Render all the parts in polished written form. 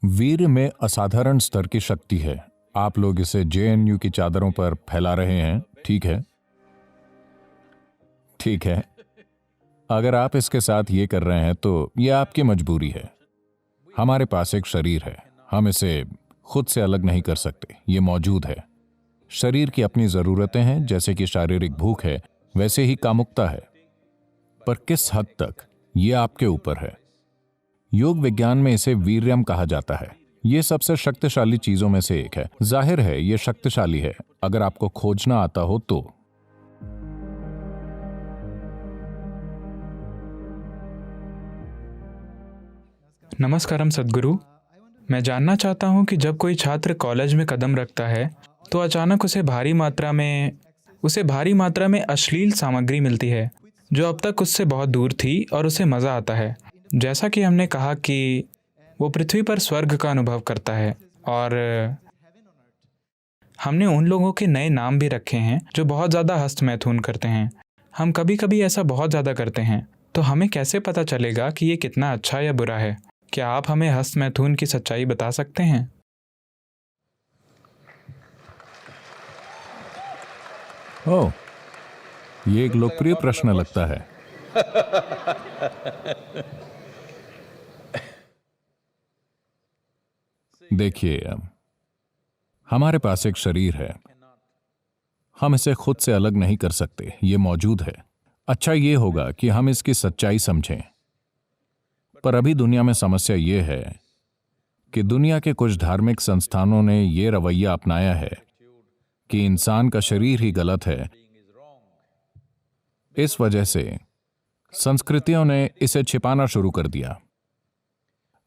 वीर में असाधारण स्तर की शक्ति है। आप लोग इसे जेएनयू की चादरों पर फैला रहे हैं, ठीक है? ठीक है। अगर आप इसके साथ ये कर रहे हैं तो यह आपकी मजबूरी है। हमारे पास एक शरीर है, हम इसे खुद से अलग नहीं कर सकते, ये मौजूद है। शरीर की अपनी जरूरतें हैं, जैसे कि शारीरिक भूख है, वैसे ही कामुकता है। पर किस हद तक, ये आपके ऊपर है। योग विज्ञान में इसे वीर्यम कहा जाता है। यह सबसे शक्तिशाली चीजों में से एक है। जाहिर है यह शक्तिशाली है, अगर आपको खोजना आता हो तो। नमस्कारम सद्गुरु। मैं जानना चाहता हूँ कि जब कोई छात्र कॉलेज में कदम रखता है तो अचानक उसे भारी मात्रा में अश्लील सामग्री मिलती है जो अब तक उससे बहुत दूर थी, और उसे मज़ा आता है। जैसा कि हमने कहा कि वो पृथ्वी पर स्वर्ग का अनुभव करता है, और हमने उन लोगों के नए नाम भी रखे हैं जो बहुत ज़्यादा हस्तमैथुन करते हैं। हम कभी कभी ऐसा बहुत ज़्यादा करते हैं, तो हमें कैसे पता चलेगा कि ये कितना अच्छा या बुरा है? क्या आप हमें हस्तमैथुन की सच्चाई बता सकते हैं? ओह, ये एक लोकप्रिय प्रश्न लगता है। देखिए, हमारे पास एक शरीर है, हम इसे खुद से अलग नहीं कर सकते, ये मौजूद है। अच्छा ये होगा कि हम इसकी सच्चाई समझें। पर अभी दुनिया में समस्या ये है कि दुनिया के कुछ धार्मिक संस्थानों ने यह रवैया अपनाया है कि इंसान का शरीर ही गलत है। इस वजह से संस्कृतियों ने इसे छिपाना शुरू कर दिया।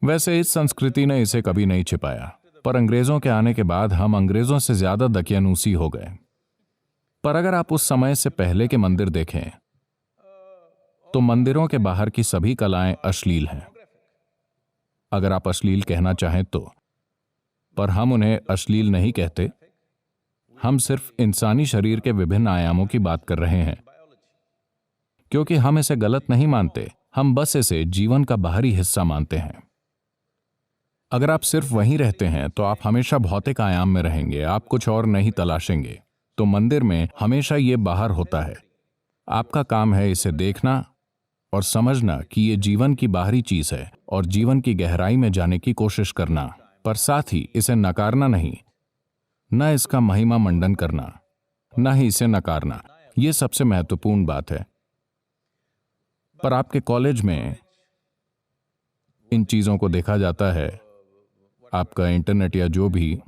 वैसे इस संस्कृति ने इसे कभी नहीं छिपाया, पर अंग्रेजों के आने के बाद हम अंग्रेजों से ज्यादा दकियानूसी हो गए। पर अगर आप उस समय से पहले के मंदिर देखें तो मंदिरों के बाहर की सभी कलाएं अश्लील हैं, अगर आप अश्लील कहना चाहें तो। पर हम उन्हें अश्लील नहीं कहते, हम सिर्फ इंसानी शरीर के विभिन्न आयामों की बात कर रहे हैं। क्योंकि हम इसे गलत नहीं मानते, हम बस इसे जीवन का बाहरी हिस्सा मानते हैं। अगर आप सिर्फ वहीं रहते हैं तो आप हमेशा भौतिक आयाम में रहेंगे, आप कुछ और नहीं तलाशेंगे। तो मंदिर में हमेशा ये बाहर होता है। आपका काम है इसे देखना और समझना कि ये जीवन की बाहरी चीज है और जीवन की गहराई में जाने की कोशिश करना, पर साथ ही इसे नकारना नहीं, न इसका महिमा मंडन करना, न ही इसे नकारना। यह सबसे महत्वपूर्ण बात है। पर आपके कॉलेज में इन चीजों को देखा जाता है, आपका इंटरनेट या जो भी।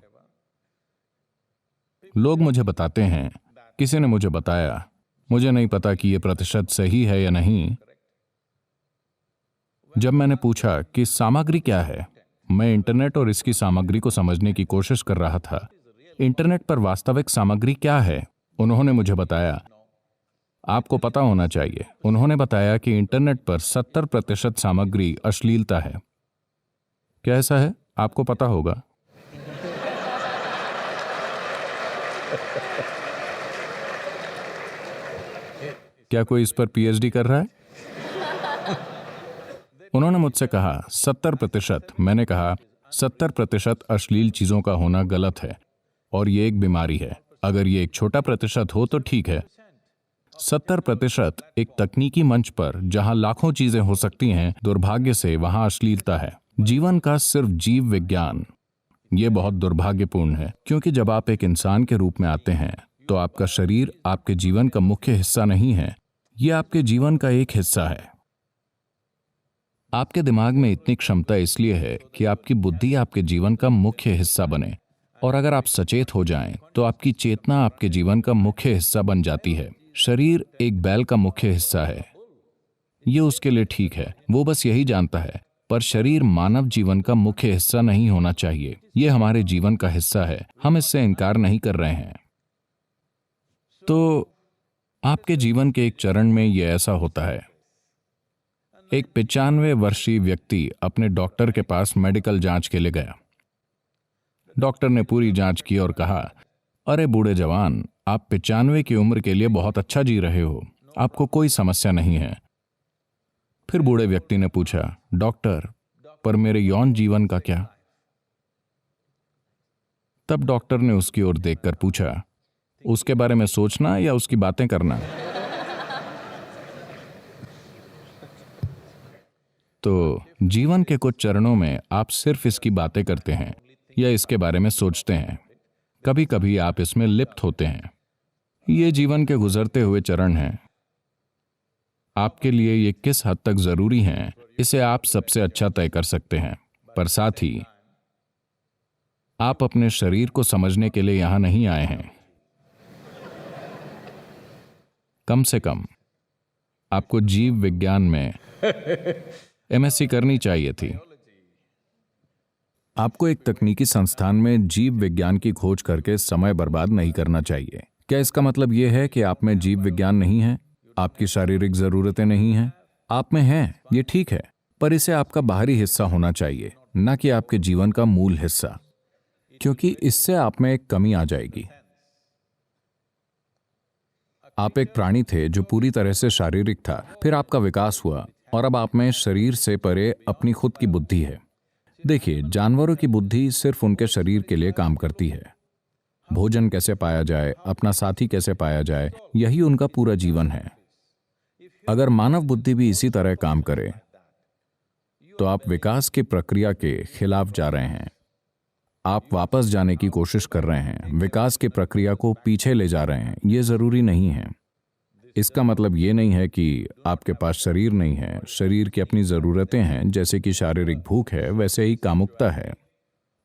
लोग मुझे बताते हैं, किसी ने मुझे बताया, मुझे नहीं पता कि यह प्रतिशत सही है या नहीं। जब मैंने पूछा कि सामग्री क्या है, मैं इंटरनेट और इसकी सामग्री को समझने की कोशिश कर रहा था। इंटरनेट पर वास्तविक सामग्री क्या है? उन्होंने मुझे बताया, आपको पता होना चाहिए। उन्होंने बताया कि इंटरनेट पर 70% सामग्री अश्लीलता है। क्या ऐसा है? आपको पता होगा। क्या कोई इस पर पीएचडी कर रहा है? उन्होंने मुझसे कहा 70%। मैंने कहा 70% अश्लील चीजों का होना गलत है और ये एक बीमारी है। अगर ये एक छोटा प्रतिशत हो तो ठीक है। 70% एक तकनीकी मंच पर जहां लाखों चीजें हो सकती हैं, दुर्भाग्य से वहां अश्लीलता है। जीवन का सिर्फ जीव विज्ञान, ये बहुत दुर्भाग्यपूर्ण है। क्योंकि जब आप एक इंसान के रूप में आते हैं तो आपका शरीर आपके जीवन का मुख्य हिस्सा नहीं है, यह आपके जीवन का एक हिस्सा है। आपके दिमाग में इतनी क्षमता इसलिए है कि आपकी बुद्धि आपके जीवन का मुख्य हिस्सा बने, और अगर आप सचेत हो जाएं तो आपकी चेतना आपके जीवन का मुख्य हिस्सा बन जाती है। शरीर एक बैल का मुख्य हिस्सा है, ये उसके लिए ठीक है, वो बस यही जानता है। पर शरीर मानव जीवन का मुख्य हिस्सा नहीं होना चाहिए। ये हमारे जीवन का हिस्सा है, हम इससे इनकार नहीं कर रहे हैं। तो आपके जीवन के एक चरण में यह ऐसा होता है। एक 95 वर्षीय व्यक्ति अपने डॉक्टर के पास मेडिकल जांच के लिए गया। डॉक्टर ने पूरी जांच की और कहा, अरे बूढ़े जवान, आप 95 की उम्र के लिए बहुत अच्छा जी रहे हो, आपको कोई समस्या नहीं है। फिर बूढ़े व्यक्ति ने पूछा, डॉक्टर, पर मेरे यौन जीवन का क्या? तब डॉक्टर ने उसकी ओर देखकर पूछा, उसके बारे में सोचना या उसकी बातें करना? तो जीवन के कुछ चरणों में आप सिर्फ इसकी बातें करते हैं या इसके बारे में सोचते हैं। कभी कभी आप इसमें लिप्त होते हैं। ये जीवन के गुजरते हुए चरण हैं। आपके लिए ये किस हद तक जरूरी हैं, इसे आप सबसे अच्छा तय कर सकते हैं। पर साथ ही आप अपने शरीर को समझने के लिए यहां नहीं आए हैं। कम से कम आपको जीव विज्ञान में एमएससी करनी चाहिए थी। आपको एक तकनीकी संस्थान में जीव विज्ञान की खोज करके समय बर्बाद नहीं करना चाहिए। क्या इसका मतलब यह है कि आप में जीव विज्ञान नहीं है, आपकी शारीरिक जरूरतें नहीं हैं? आप में हैं, ये ठीक है, पर इसे आपका बाहरी हिस्सा होना चाहिए, न कि आपके जीवन का मूल हिस्सा, क्योंकि इससे आप में एक कमी आ जाएगी। आप एक प्राणी थे जो पूरी तरह से शारीरिक था, फिर आपका विकास हुआ और अब आप में शरीर से परे अपनी खुद की बुद्धि है। देखिए, जानवरों की बुद्धि सिर्फ उनके शरीर के लिए काम करती है। भोजन कैसे पाया जाए, अपना साथी कैसे पाया जाए, यही उनका पूरा जीवन है। अगर मानव बुद्धि भी इसी तरह काम करे तो आप विकास की प्रक्रिया के खिलाफ जा रहे हैं। आप वापस जाने की कोशिश कर रहे हैं, विकास की प्रक्रिया को पीछे ले जा रहे हैं। यह जरूरी नहीं है। इसका मतलब ये नहीं है कि आपके पास शरीर नहीं है। शरीर की अपनी जरूरतें हैं, जैसे कि शारीरिक भूख है, वैसे ही कामुकता है।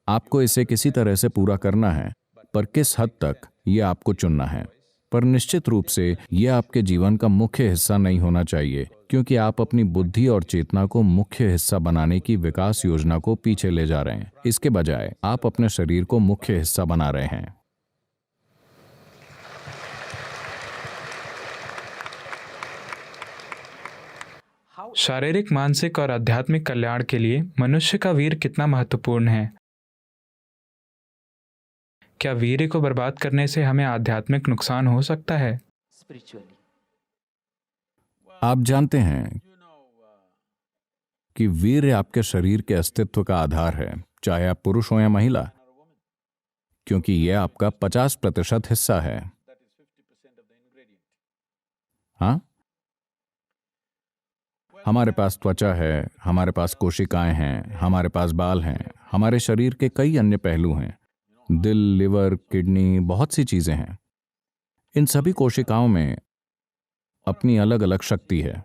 आपको इसे किसी तरह से पूरा करना है, पर किस हद तक ये आपको चुनना है। पर निश्चित रूप से यह आपके जीवन का मुख्य हिस्सा नहीं होना चाहिए, क्योंकि आप अपनी बुद्धि और चेतना को मुख्य हिस्सा बनाने की विकास योजना को पीछे ले जा रहे हैं। इसके बजाय आप अपने शरीर को मुख्य हिस्सा बना रहे हैं। शारीरिक, मानसिक और आध्यात्मिक कल्याण के लिए मनुष्य का वीर कितना महत्वपूर्ण है? क्या वीर्य को बर्बाद करने से हमें आध्यात्मिक नुकसान हो सकता है? आप जानते हैं कि वीर्य आपके शरीर के अस्तित्व का आधार है, चाहे आप पुरुष हो या महिला, क्योंकि यह आपका 50% हिस्सा है। हाँ, हमारे पास त्वचा है, हमारे पास कोशिकाएं हैं, हमारे पास बाल हैं, हमारे शरीर के कई अन्य पहलू हैं, दिल, लिवर, किडनी, बहुत सी चीजें हैं। इन सभी कोशिकाओं में अपनी अलग अलग शक्ति है।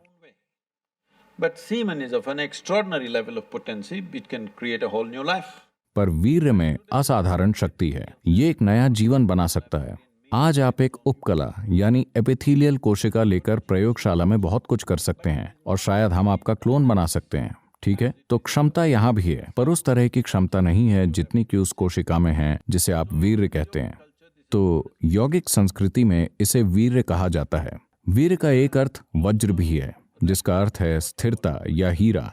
But semen is of an extraordinary level of potency, it can create a whole new life. पर वीर्य में असाधारण शक्ति है, ये एक नया जीवन बना सकता है। आज आप एक उपकला यानी एपिथेलियल कोशिका लेकर प्रयोगशाला में बहुत कुछ कर सकते हैं और शायद हम आपका क्लोन बना सकते हैं, ठीक है? तो क्षमता यहां भी है, पर उस तरह की क्षमता नहीं है जितनी कि उस कोशिका में है जिसे आप वीर्य कहते हैं। तो यौगिक संस्कृति में इसे वीर्य कहा जाता है। वीर्य का एक अर्थ वज्र भी है, जिसका अर्थ है स्थिरता या हीरा,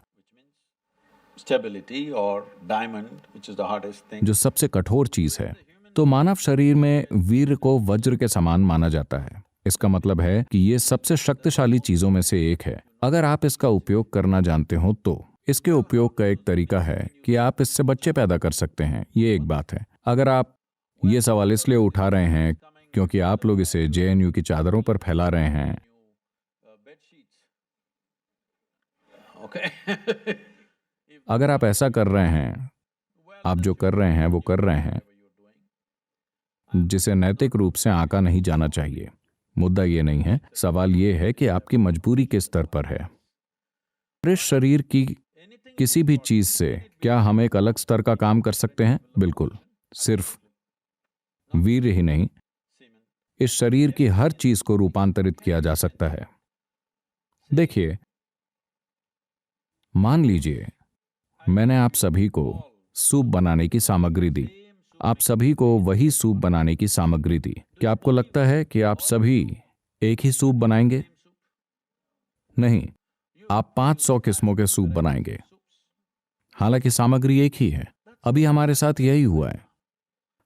Stability or diamond, which is the hardest thing. जो सबसे कठोर चीज है। तो मानव शरीर में वीर्य को वज्र के समान माना जाता है। इसका मतलब है कि ये सबसे शक्तिशाली चीजों में से एक है। अगर आप इसका उपयोग करना जानते हो तो इसके उपयोग का एक तरीका है कि आप इससे बच्चे पैदा कर सकते हैं। ये एक बात है। अगर आप ये सवाल इसलिए उठा रहे हैं क्योंकि आप लोग इसे जेएनयू की चादरों पर फैला रहे हैं, Okay. अगर आप ऐसा कर रहे हैं, आप जो कर रहे हैं वो कर रहे हैं, जिसे नैतिक रूप से आंका नहीं जाना चाहिए। मुद्दा ये नहीं है, सवाल ये है कि आपकी मजबूरी किस स्तर पर है। इस शरीर की किसी भी चीज से क्या हम एक अलग स्तर का काम कर सकते हैं? बिल्कुल। सिर्फ वीर्य ही नहीं, इस शरीर की हर चीज को रूपांतरित किया जा सकता है। देखिए, मान लीजिए मैंने आप सभी को सूप बनाने की सामग्री दी। आप सभी को वही सूप बनाने की सामग्री दी। क्या आपको लगता है कि आप सभी एक ही सूप बनाएंगे? नहीं, आप 500 किस्मों के सूप बनाएंगे। हालांकि सामग्री एक ही है। अभी हमारे साथ यही हुआ है।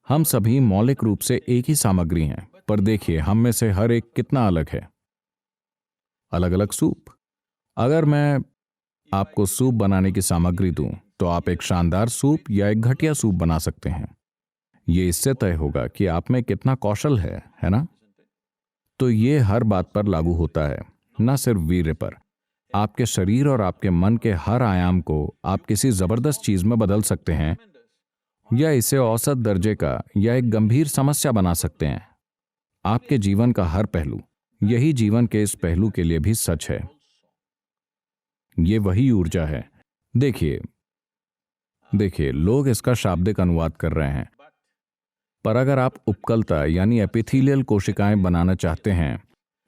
हम सभी मौलिक रूप से एक ही सामग्री हैं, पर देखिए हम में से हर एक कितना अलग है। अलग अलग सूप। अगर मैं आपको सूप बनाने की सामग्री दूं, तो आप एक शानदार सूप या एक घटिया सूप बना सकते हैं। ये इससे तय होगा कि आप में कितना कौशल है ना? तो ये हर बात पर लागू होता है, न सिर्फ वीर्य पर। आपके शरीर और आपके मन के हर आयाम को आप किसी जबरदस्त चीज में बदल सकते हैं या इसे औसत दर्जे का या एक गंभीर समस्या बना सकते हैं। आपके जीवन का हर पहलू, यही जीवन के इस पहलू के लिए भी सच है। ये वही ऊर्जा है। देखिए, लोग इसका शाब्दिक अनुवाद कर रहे हैं, पर अगर आप उपकलता यानी एपिथेलियल कोशिकाएं बनाना चाहते हैं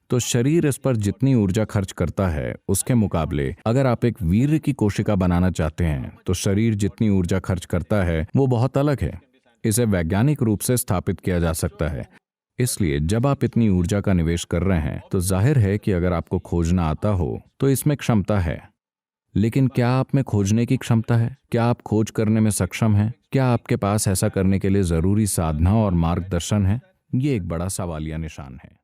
तो शरीर इस पर जितनी ऊर्जा खर्च करता है उसके मुकाबले अगर आप एक वीर्य की कोशिका बनाना चाहते हैं तो शरीर जितनी ऊर्जा खर्च करता है वो बहुत अलग है। इसे वैज्ञानिक रूप से स्थापित किया जा सकता है। इसलिए जब आप इतनी ऊर्जा का निवेश कर रहे हैं तो जाहिर है कि अगर आपको खोजना आता हो तो इसमें क्षमता है। लेकिन क्या आप में खोजने की क्षमता है? क्या आप खोज करने में सक्षम हैं? क्या आपके पास ऐसा करने के लिए जरूरी साधना और मार्गदर्शन है? ये एक बड़ा सवालिया निशान है।